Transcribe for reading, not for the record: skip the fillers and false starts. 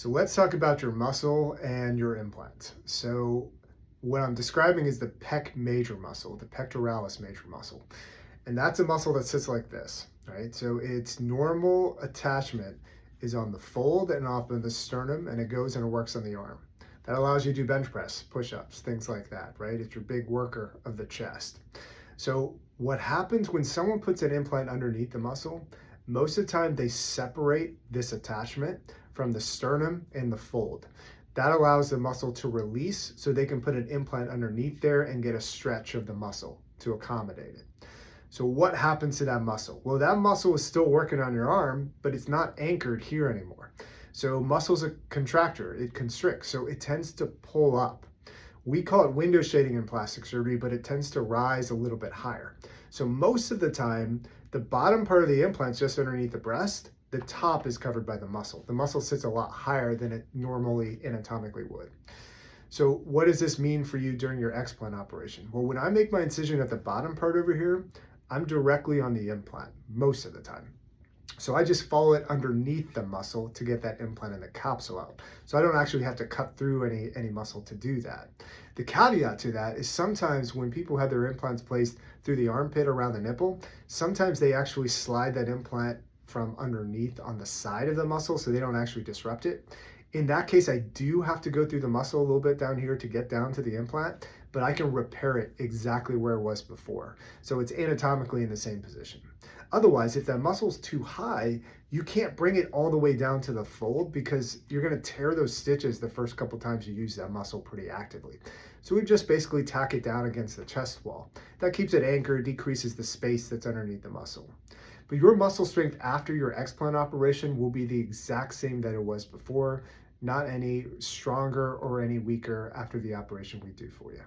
So let's talk about your muscle and your implant. So what I'm describing is the pec major muscle, the pectoralis major muscle. And that's a muscle that sits like this, right? So its normal attachment is on the fold and off of the sternum, and it goes and it works on the arm. That allows you to do bench press, push-ups, things like that, right? It's your big worker of the chest. So what happens when someone puts an implant underneath the muscle, most of the time they separate this attachment from the sternum and the fold. That allows the muscle to release so they can put an implant underneath there and get a stretch of the muscle to accommodate it. So what happens to that muscle? Well, that muscle is still working on your arm, but it's not anchored here anymore. So muscle's a contractor, it constricts, so it tends to pull up. We call it window shading in plastic surgery, but it tends to rise a little bit higher. So most of the time, the bottom part of the implant's just underneath the breast. The top is covered by the muscle. The muscle sits a lot higher than it normally anatomically would. So what does this mean for you during your explant operation? Well, when I make my incision at the bottom part over here, I'm directly on the implant most of the time. So I just follow it underneath the muscle to get that implant and the capsule out. So I don't actually have to cut through any muscle to do that. The caveat to that is sometimes when people have their implants placed through the armpit around the nipple, sometimes they actually slide that implant from underneath on the side of the muscle so they don't actually disrupt it. In that case, I do have to go through the muscle a little bit down here to get down to the implant, but I can repair it exactly where it was before. So it's anatomically in the same position. Otherwise, if that muscle's too high, you can't bring it all the way down to the fold because you're gonna tear those stitches the first couple times you use that muscle pretty actively. So we just basically tack it down against the chest wall. That keeps it anchored, decreases the space that's underneath the muscle. But your muscle strength after your explant operation will be the exact same that it was before, not any stronger or any weaker after the operation we do for you.